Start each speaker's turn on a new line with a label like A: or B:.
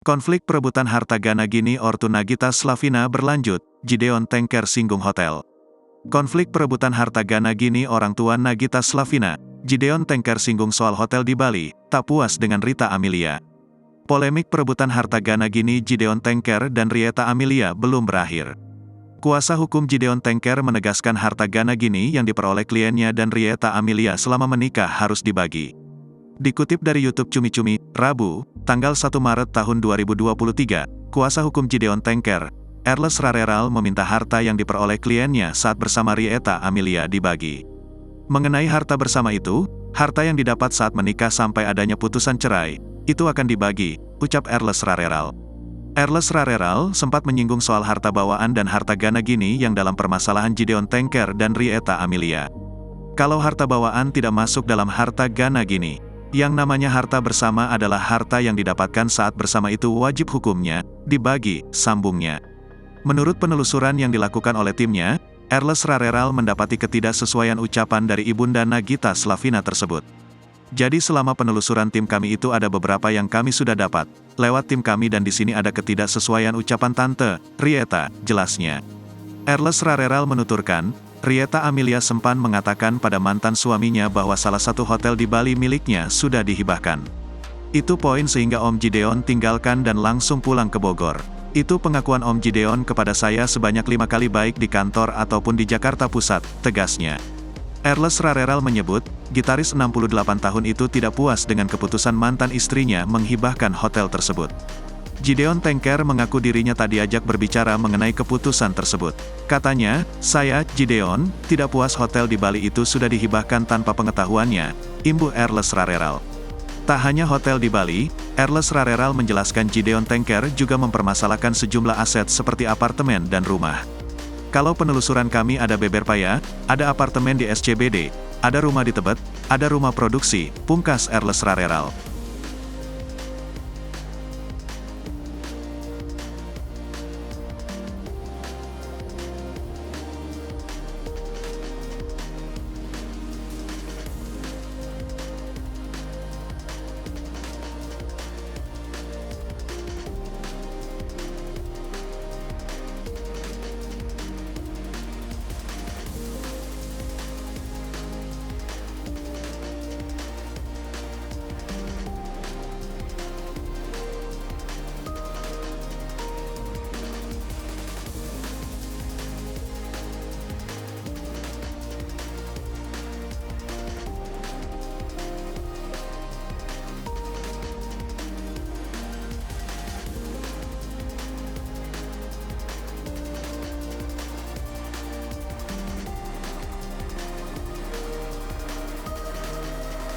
A: Konflik perebutan harta Gana Gini Ortu Nagita Slavina berlanjut, Gideon Tengker singgung hotel. Konflik perebutan harta Gana Gini orang tua Nagita Slavina, Gideon Tengker singgung soal hotel di Bali, tak puas dengan Rita Amelia. Polemik perebutan harta Gana Gini Gideon Tengker dan Rieta Amelia belum berakhir. Kuasa hukum Gideon Tengker menegaskan harta Gana Gini yang diperoleh kliennya dan Rieta Amelia selama menikah harus dibagi. Dikutip dari YouTube Cumi-Cumi, Rabu, tanggal 1 Maret tahun 2023, kuasa hukum Gideon Tengker, Erles Rareral meminta harta yang diperoleh kliennya saat bersama Rieta Amelia dibagi. Mengenai harta bersama itu, harta yang didapat saat menikah sampai adanya putusan cerai, itu akan dibagi, ucap Erles Rareral. Erles Rareral sempat menyinggung soal harta bawaan dan harta Gana Gini yang dalam permasalahan Gideon Tengker dan Rieta Amelia. Kalau harta bawaan tidak masuk dalam harta Gana Gini, yang namanya harta bersama adalah harta yang didapatkan saat bersama itu wajib hukumnya dibagi, sambungnya. Menurut penelusuran yang dilakukan oleh timnya, Erles Rareral mendapati ketidaksesuaian ucapan dari Ibunda Nagita Slavina tersebut. Jadi selama penelusuran tim kami itu ada beberapa yang kami sudah dapat, lewat tim kami dan di sini ada ketidaksesuaian ucapan Tante Rieta, jelasnya. Erles Rareral menuturkan, Rieta Amelia sempat mengatakan pada mantan suaminya bahwa salah satu hotel di Bali miliknya sudah dihibahkan. Itu poin sehingga Om Gideon tinggalkan dan langsung pulang ke Bogor. Itu pengakuan Om Gideon kepada saya sebanyak 5 kali baik di kantor ataupun di Jakarta Pusat, tegasnya. Erles Rareral menyebut, gitaris 68 tahun itu tidak puas dengan keputusan mantan istrinya menghibahkan hotel tersebut. Gideon Tengker mengaku dirinya tak diajak berbicara mengenai keputusan tersebut. Katanya, saya, Gideon, tidak puas hotel di Bali itu sudah dihibahkan tanpa pengetahuannya, imbuh Erles Rareral. Tak hanya hotel di Bali, Erles Rareral menjelaskan Gideon Tengker juga mempermasalahkan sejumlah aset seperti apartemen dan rumah. Kalau penelusuran kami ada beber paya, ada apartemen di SCBD, ada rumah di Tebet, ada rumah produksi, pungkas Erles Rareral.